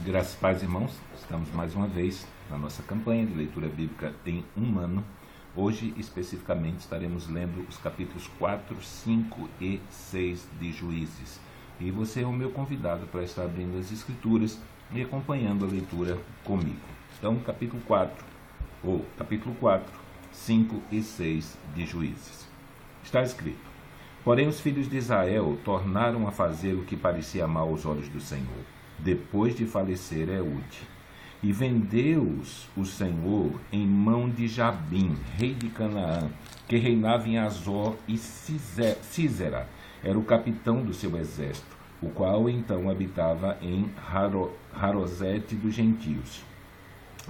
Graças e paz, irmãos. Estamos mais uma vez na nossa campanha de leitura bíblica em um ano. Hoje, especificamente, estaremos lendo os capítulos 4, 5 e 6 de Juízes. E você é o meu convidado para estar abrindo as escrituras e acompanhando a leitura comigo. Então, capítulo 4, 5 e 6 de Juízes. Está escrito: Porém, os filhos de Israel tornaram a fazer o que parecia mal aos olhos do Senhor, depois de falecer Eude. E vendeu-os o Senhor em mão de Jabim, rei de Canaã, que reinava em Azor, e Sísera era o capitão do seu exército, o qual então habitava em Harosete dos gentios.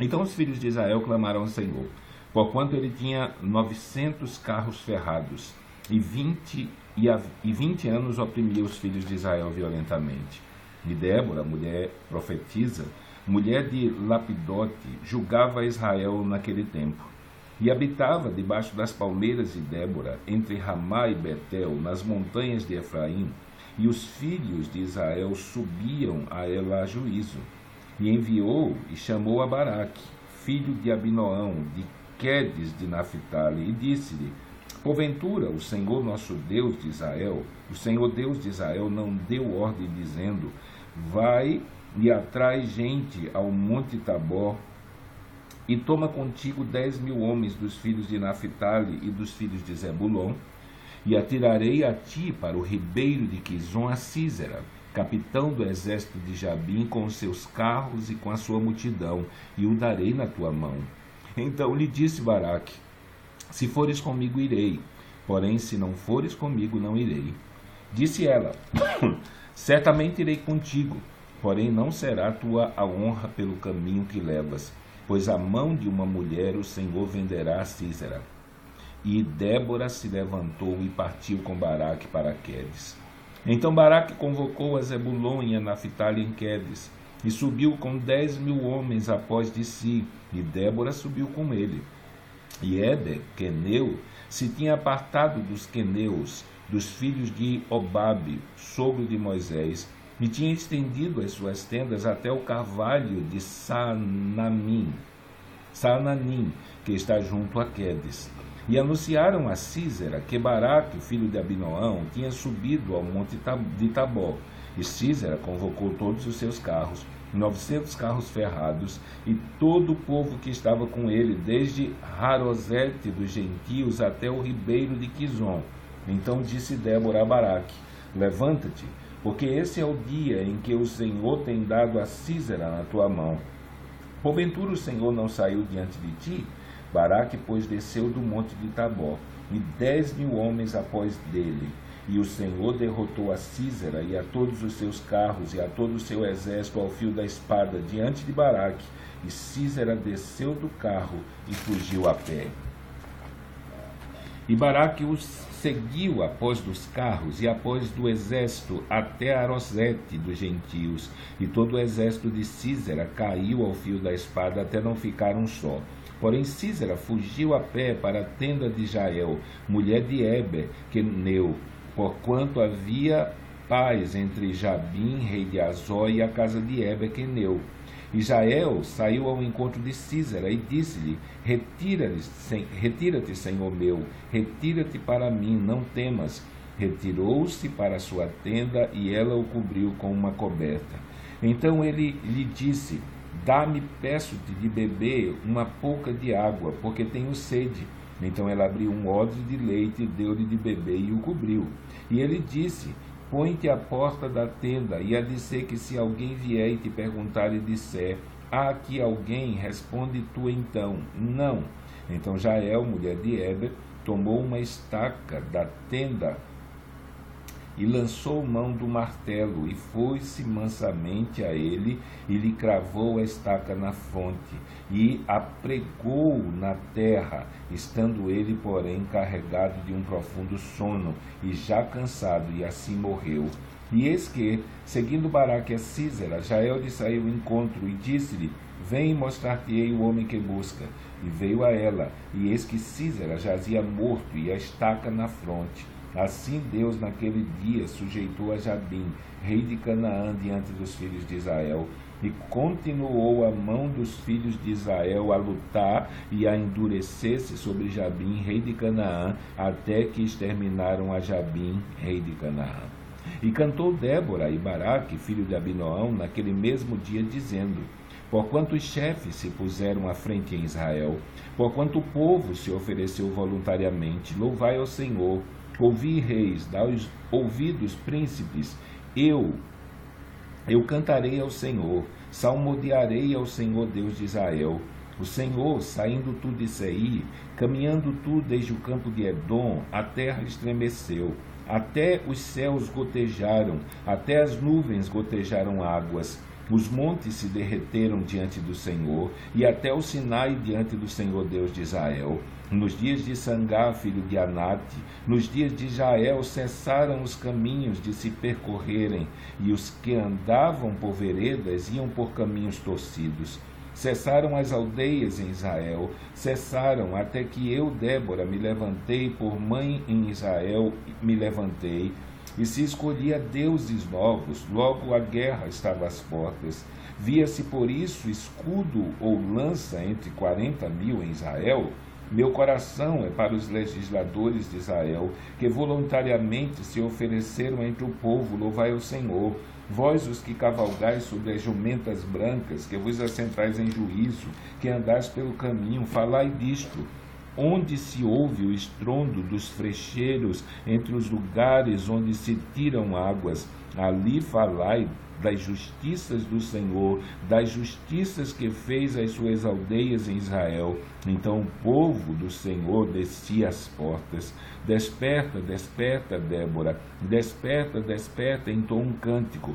Então os filhos de Israel clamaram ao Senhor, porquanto ele tinha 900 carros ferrados, e 20 anos oprimia os filhos de Israel violentamente. E Débora, mulher profetisa, mulher de Lapidote, julgava Israel naquele tempo. E habitava debaixo das palmeiras de Débora, entre Ramá e Betel, nas montanhas de Efraim. E os filhos de Israel subiam a ela a juízo. E enviou e chamou a Baraque, filho de Abinoão, de Quedes de Naphtali, e disse-lhe: Porventura, o Senhor nosso Deus de Israel, o Senhor Deus de Israel não deu ordem dizendo: Vai e atrai gente ao monte Tabor, e toma contigo 10.000 homens dos filhos de Naphtali e dos filhos de Zebulon, e atirarei a ti para o ribeiro de Quizon a Sísera, capitão do exército de Jabim, com os seus carros e com a sua multidão, e o darei na tua mão. Então lhe disse Baraque: Se fores comigo, irei, porém se não fores comigo, não irei. Disse ela: Certamente irei contigo, porém não será tua a honra pelo caminho que levas, pois a mão de uma mulher o Senhor venderá a Sísera. E Débora se levantou e partiu com Baraque para Quedes. Então Baraque convocou a Zebulon e a Naphtali em Quedes, e subiu com 10.000 homens após de si, e Débora subiu com ele. E Éber, queneu, se tinha apartado dos queneus, dos filhos de Obabe, sogro de Moisés, e tinha estendido as suas tendas até o carvalho de Saananim, que está junto a Quedes. E anunciaram a Sísera que Baraque, filho de Abinoão, tinha subido ao monte de Tabor. E Sísera convocou todos os seus carros, 900 carros ferrados, e todo o povo que estava com ele, desde Harosete dos gentios até o ribeiro de Quizon. Então disse Débora a Baraque: Levanta-te, porque esse é o dia em que o Senhor tem dado a Sísera na tua mão. Porventura o Senhor não saiu diante de ti? Baraque, pois, desceu do monte de Tabor, e 10.000 homens após dele. E o Senhor derrotou a Sísera e a todos os seus carros e a todo o seu exército ao fio da espada diante de Baraque. E Sísera desceu do carro e fugiu a pé. E Baraque os seguiu após dos carros e após do exército até Harosete dos gentios. E todo o exército de Sísera caiu ao fio da espada até não ficar um só. Porém Sísera fugiu a pé para a tenda de Jael, mulher de Éber, queneu, porquanto havia paz entre Jabim, rei de Azor, e a casa de Éber, queneu. E Jael saiu ao encontro de Sísera e disse-lhe: Retira-te, Senhor meu, retira-te para mim, não temas. Retirou-se para a sua tenda e ela o cobriu com uma coberta. Então ele lhe disse: Dá-me, peço-te, de beber uma pouca de água, porque tenho sede. Então ela abriu um odre de leite e deu-lhe de beber e o cobriu. E ele disse: Põe-te à porta da tenda, e há de ser que se alguém vier e te perguntar e disser: Há aqui alguém? Responde tu então: Não. Então Jael, mulher de Éber, tomou uma estaca da tenda e lançou mão do martelo, e foi-se mansamente a ele, e lhe cravou a estaca na fronte, e a pregou na terra, estando ele, porém, carregado de um profundo sono, e já cansado, e assim morreu. E eis que, seguindo Baraque a Sísera, Jael lhe saiu ao encontro, e disse-lhe: Vem e mostrar-te-ei o homem que busca. E veio a ela, e eis que Sísera jazia morto, e a estaca na fronte. Assim Deus naquele dia sujeitou a Jabim, rei de Canaã, diante dos filhos de Israel, e continuou a mão dos filhos de Israel a lutar e a endurecer-se sobre Jabim, rei de Canaã, até que exterminaram a Jabim, rei de Canaã. E cantou Débora e Baraque, filho de Abinoão, naquele mesmo dia, dizendo: porquanto os chefes se puseram à frente em Israel, porquanto o povo se ofereceu voluntariamente, louvai ao Senhor. Ouvi, reis, dai ouvidos, príncipes, eu cantarei ao Senhor, salmodiarei ao Senhor Deus de Israel. O Senhor, saindo tu de Seir, caminhando tu desde o campo de Edom, a terra estremeceu, até os céus gotejaram, até as nuvens gotejaram águas. Os montes se derreteram diante do Senhor, e até o Sinai diante do Senhor Deus de Israel. Nos dias de Sangá, filho de Anate, nos dias de Jael, cessaram os caminhos de se percorrerem, e os que andavam por veredas iam por caminhos torcidos. Cessaram as aldeias em Israel, cessaram até que eu, Débora, me levantei, por mãe em Israel me levantei, e se escolhia deuses novos, logo a guerra estava às portas. Via-se por isso escudo ou lança entre 40.000 em Israel? Meu coração é para os legisladores de Israel, que voluntariamente se ofereceram entre o povo, louvai ao Senhor. Vós, os que cavalgais sobre as jumentas brancas, que vos assentais em juízo, que andais pelo caminho, falai disto. Onde se ouve o estrondo dos frecheiros, entre os lugares onde se tiram águas, ali falai das justiças do Senhor, das justiças que fez às suas aldeias em Israel. Então o povo do Senhor descia às portas. Desperta, desperta, Débora, desperta, desperta, entoa um cântico.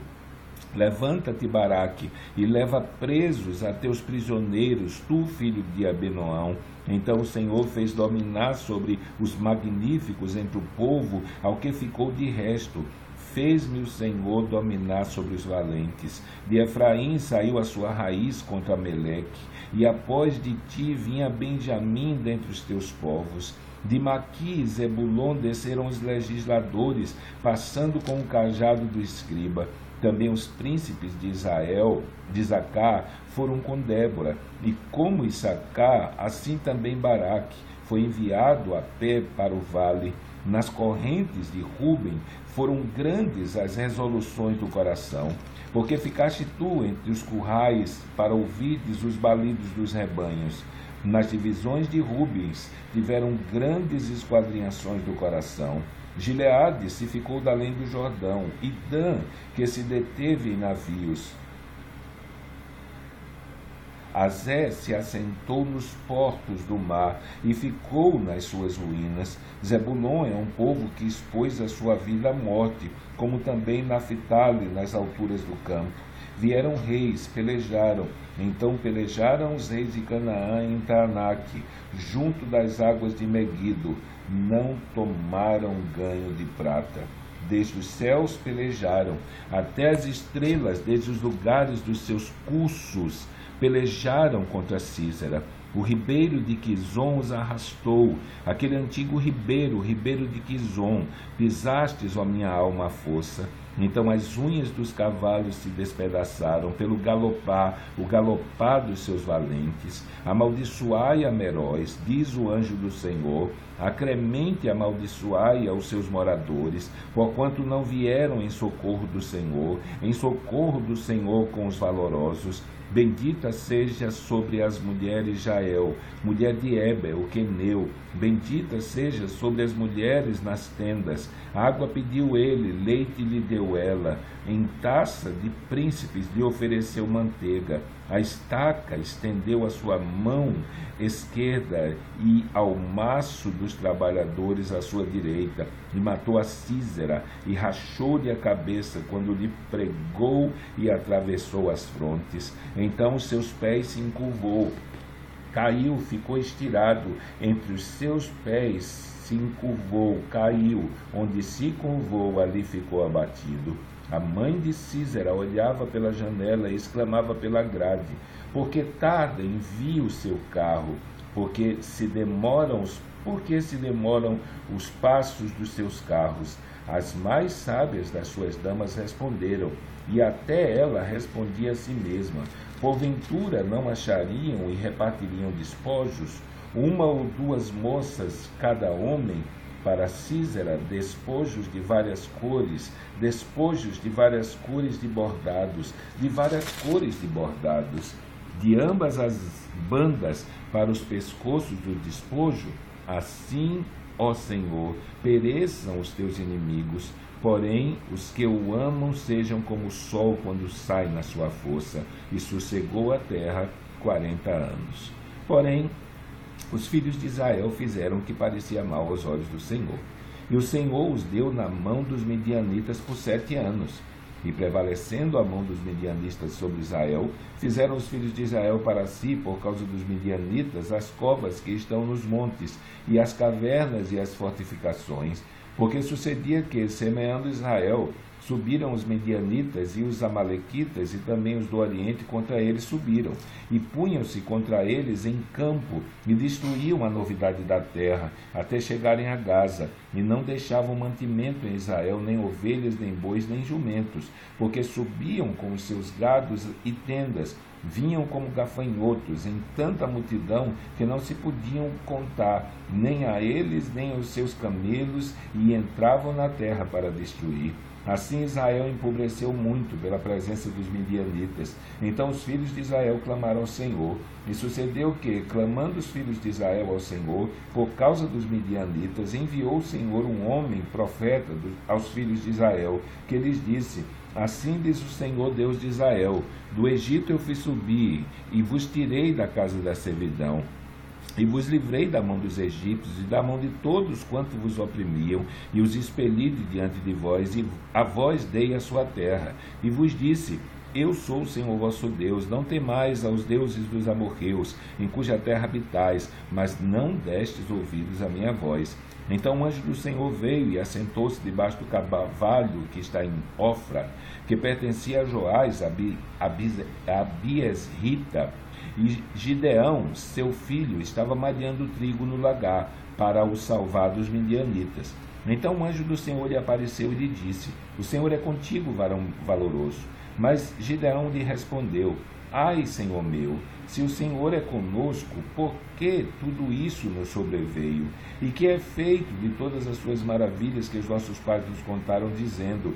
Levanta-te, Baraque, e leva presos a teus prisioneiros, tu, filho de Abinoão. Então o Senhor fez dominar sobre os magníficos entre o povo, ao que ficou de resto. Fez-me o Senhor dominar sobre os valentes. De Efraim saiu a sua raiz contra Meleque, e após de ti vinha Benjamim dentre os teus povos. De Maqui e Zebulon desceram os legisladores, passando com o cajado do escriba. Também os príncipes de Israel, de Zacá, foram com Débora, e como Issacar, assim também Baraque foi enviado a pé para o vale. Nas correntes de Ruben foram grandes as resoluções do coração, porque ficaste tu entre os currais para ouvirdes os balidos dos rebanhos. Nas divisões de Rubens tiveram grandes esquadrinhações do coração. Gileade se ficou da além do Jordão, e Dan, que se deteve em navios. Azé se assentou nos portos do mar e ficou nas suas ruínas. Zebulon é um povo que expôs a sua vida à morte, como também Naphtali nas alturas do campo. Vieram reis, pelejaram. Então pelejaram os reis de Canaã em Taanaque, junto das águas de Meguido. Não tomaram ganho de prata. Desde os céus pelejaram, até as estrelas, desde os lugares dos seus cursos, pelejaram contra Císera. O ribeiro de Quizon os arrastou, aquele antigo ribeiro, o ribeiro de Quizon. Pisastes, ó minha alma, a força. Então as unhas dos cavalos se despedaçaram pelo galopar, o galopar dos seus valentes. Amaldiçoai a Meróis, diz o anjo do Senhor, acremente amaldiçoai aos seus moradores, porquanto não vieram em socorro do Senhor com os valorosos. Bendita seja sobre as mulheres Jael, mulher de Eber, o queneu. Bendita seja sobre as mulheres nas tendas. Água pediu ele, leite lhe deu ela. Em taça de príncipes lhe ofereceu manteiga. A estaca estendeu a sua mão esquerda e ao maço dos trabalhadores a sua direita. E matou a Císera e rachou-lhe a cabeça quando lhe pregou e atravessou as frontes. Então os seus pés se encurvou. Caiu, ficou estirado entre os seus pés, se encurvou, caiu. Onde se curvou, ali ficou abatido. A mãe de Císera olhava pela janela e exclamava pela grade: porque tarda envia o seu carro, porque se demoram os Por que se demoram os passos dos seus carros? As mais sábias das suas damas responderam, e até ela respondia a si mesma: porventura não achariam e repartiriam despojos, uma ou duas moças cada homem, para Císera, despojos de várias cores de bordados, de várias cores de bordados, de ambas as bandas para os pescoços do despojo? Assim, ó Senhor, pereçam os teus inimigos, porém os que o amam sejam como o sol quando sai na sua força. E sossegou a terra 40 anos. Porém, os filhos de Israel fizeram o que parecia mal aos olhos do Senhor. E o Senhor os deu na mão dos medianitas por 7 anos. E prevalecendo a mão dos medianitas sobre Israel, fizeram os filhos de Israel para si, por causa dos medianitas, as covas que estão nos montes, e as cavernas e as fortificações. Porque sucedia que, semeando Israel, subiram os medianitas e os amalequitas, e também os do Oriente contra eles subiram, e punham-se contra eles em campo, e destruíam a novidade da terra, até chegarem a Gaza, e não deixavam mantimento em Israel, nem ovelhas, nem bois, nem jumentos, porque subiam com os seus gados e tendas, vinham como gafanhotos, em tanta multidão que não se podiam contar, nem a eles, nem aos seus camelos, e entravam na terra para destruir. Assim Israel empobreceu muito pela presença dos midianitas. Então os filhos de Israel clamaram ao Senhor. E sucedeu que, clamando os filhos de Israel ao Senhor, por causa dos midianitas, enviou o Senhor um homem, profeta, aos filhos de Israel, que lhes disse: assim diz o Senhor Deus de Israel: do Egito eu fiz subir, e vos tirei da casa da servidão, e vos livrei da mão dos egípcios e da mão de todos quanto vos oprimiam, e os expeli de diante de vós, e a vós dei a sua terra. E vos disse: eu sou o Senhor vosso Deus, não temais aos deuses dos amorreus, em cuja terra habitais, mas não destes ouvidos à minha voz. Então o anjo do Senhor veio e assentou-se debaixo do cavalo que está em Ofra, que pertencia a Joás, Abiesrita. E Gideão, seu filho, estava malhando trigo no lagar, para o salvar dos midianitas. Então o anjo do Senhor lhe apareceu e lhe disse: o Senhor é contigo, varão valoroso. Mas Gideão lhe respondeu: ai, Senhor meu, se o Senhor é conosco, por que tudo isso nos sobreveio? E que é feito de todas as suas maravilhas que os nossos pais nos contaram, dizendo: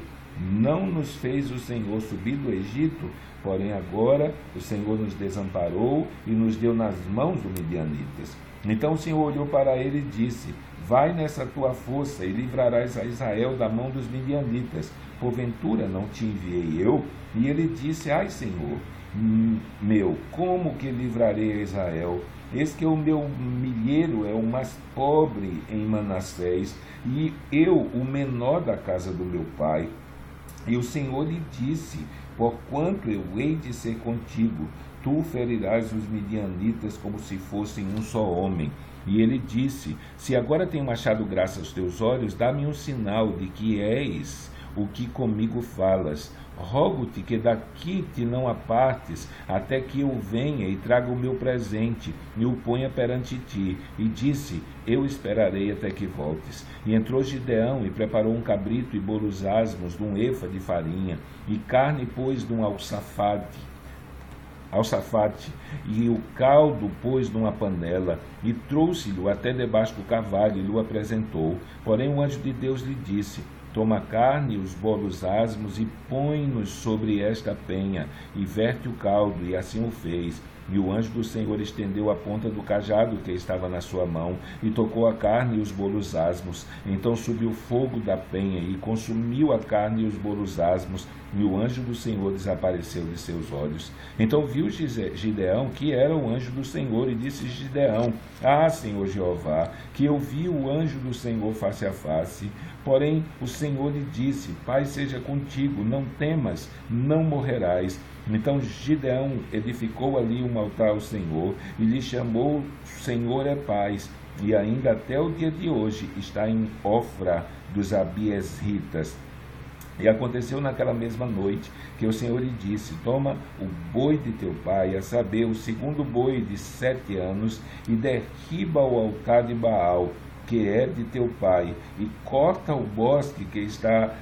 não nos fez o Senhor subir do Egito? Porém agora o Senhor nos desamparou e nos deu nas mãos dos midianitas. Então o Senhor olhou para ele e disse: vai nessa tua força e livrarás a Israel da mão dos midianitas. Porventura não te enviei eu? E ele disse: ai, Senhor meu, como que livrarei a Israel? Eis que o meu milheiro é o mais pobre em Manassés, e eu o menor da casa do meu pai. E o Senhor lhe disse: porquanto eu hei de ser contigo, tu ferirás os midianitas como se fossem um só homem. E ele disse: se agora tenho achado graça aos teus olhos, dá-me um sinal de que és o que comigo falas. Rogo-te que daqui te não apartes, até que eu venha e traga o meu presente e o ponha perante ti. E disse: eu esperarei até que voltes. E entrou Gideão e preparou um cabrito e bolos asmos de um efa de farinha, e carne pôs de um alçafate, e o caldo pôs numa panela, e trouxe-lhe até debaixo do cavalo, e lhe apresentou. Porém o anjo de Deus lhe disse: toma a carne e os bolos asmos, e põe-nos sobre esta penha, e verte o caldo. E assim o fez. E o anjo do Senhor estendeu a ponta do cajado que estava na sua mão, e tocou a carne e os bolos asmos. Então subiu fogo da penha, e consumiu a carne e os bolos asmos, e o anjo do Senhor desapareceu de seus olhos. Então viu Gideão que era o anjo do Senhor, e disse Gideão: ah, Senhor Jeová, que eu vi o anjo do Senhor face a face. Porém o Senhor lhe disse: Pai seja contigo, não temas, não morrerás. Então Gideão edificou ali um altar ao Senhor, e lhe chamou: Senhor é paz. E ainda até o dia de hoje está em Ofra dos Abiesritas. E aconteceu naquela mesma noite que o Senhor lhe disse: toma o boi de teu pai, a saber, o segundo boi de 7 anos, e derriba o altar de Baal, que é de teu pai, e corta o bosque que está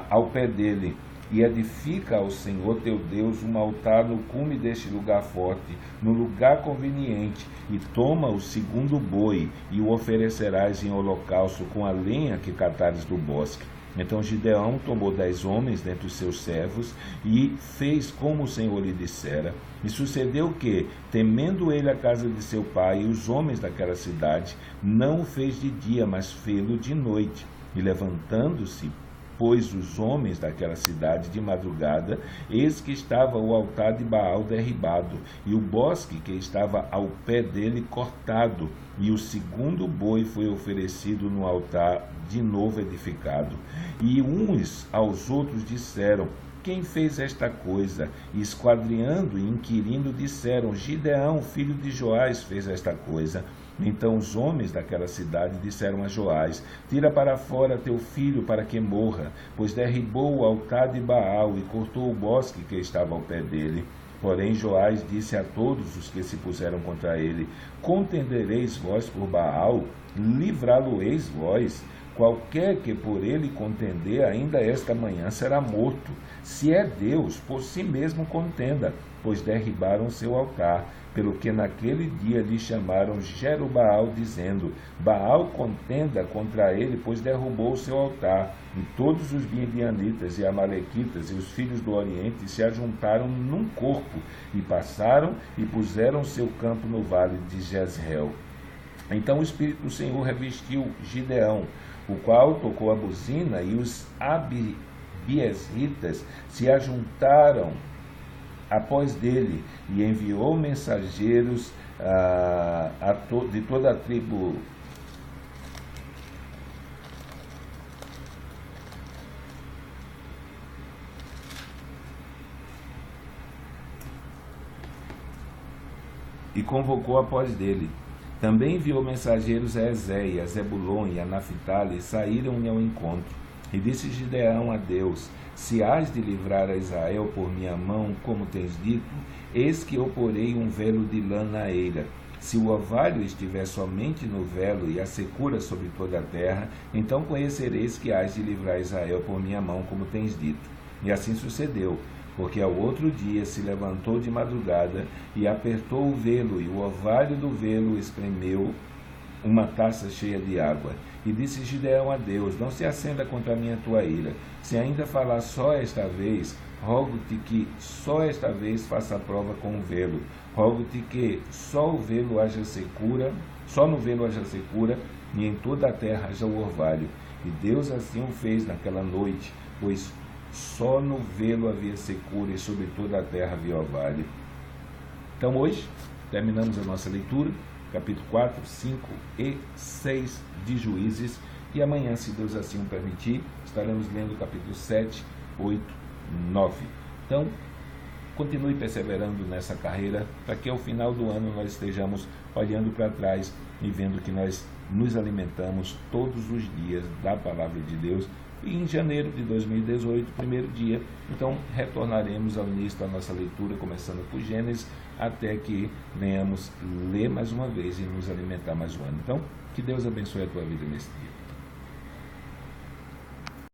ao pé dele, e edifica ao Senhor teu Deus um altar no cume deste lugar forte, no lugar conveniente, e toma o segundo boi, e o oferecerás em holocausto com a lenha que catares do bosque. Então Gideão tomou 10 homens dentre os seus servos e fez como o Senhor lhe dissera. E sucedeu que, temendo ele a casa de seu pai e os homens daquela cidade, não o fez de dia, mas fê-lo de noite. E levantando-se, pois os homens daquela cidade de madrugada, eis que estava o altar de Baal derribado, e o bosque que estava ao pé dele cortado, e o segundo boi foi oferecido no altar de novo edificado. E uns aos outros disseram: quem fez esta coisa? E esquadrinhando e inquirindo disseram: Gideão, filho de Joás, fez esta coisa. Então os homens daquela cidade disseram a Joás: tira para fora teu filho para que morra, pois derribou o altar de Baal e cortou o bosque que estava ao pé dele. Porém Joás disse a todos os que se puseram contra ele: contendereis vós por Baal? Livrá-lo-eis vós? Qualquer que por ele contender, ainda esta manhã será morto. Se é Deus, por si mesmo contenda, pois derribaram seu altar, pelo que naquele dia lhe chamaram Jerubaal, dizendo: Baal contenda contra ele, pois derrubou o seu altar. E todos os midianitas e amalequitas e os filhos do Oriente se ajuntaram num corpo, e passaram e puseram seu campo no vale de Jezreel. Então o Espírito do Senhor revestiu Gideão, o qual tocou a buzina, e os abiezritas se ajuntaram após dele, e enviou mensageiros de toda a tribo e convocou após dele. Também enviou mensageiros a Ezé, a Zebulon e a Naphtali, e saíram-lhe ao encontro. E disse Gideão a Deus: se hás de livrar a Israel por minha mão, como tens dito, eis que eu porei um velo de lã na eira. Se o orvalho estiver somente no velo e a secura sobre toda a terra, então conhecereis que hás de livrar Israel por minha mão, como tens dito. E assim sucedeu, porque ao outro dia se levantou de madrugada e apertou o velo, e o orvalho do velo espremeu uma taça cheia de água. E disse Gideão a Deus: não se acenda contra mim a tua ira. Se ainda falar só esta vez, rogo-te que só esta vez faça a prova com o velo. Rogo-te que só no velo haja secura, e em toda a terra haja o orvalho. E Deus assim o fez naquela noite, pois só no velo havia secura, e sobre toda a terra havia orvalho. Então hoje terminamos a nossa leitura, capítulo 4, 5 e 6 de Juízes, e amanhã, se Deus assim o permitir, estaremos lendo o capítulo 7, 8, 9. Então, continue perseverando nessa carreira, para que ao final do ano nós estejamos olhando para trás e vendo que nós nos alimentamos todos os dias da Palavra de Deus. E em janeiro de 2018, primeiro dia, então retornaremos ao início da nossa leitura, começando por Gênesis, até que venhamos ler mais uma vez e nos alimentar mais um ano. Então, que Deus abençoe a tua vida nesse dia.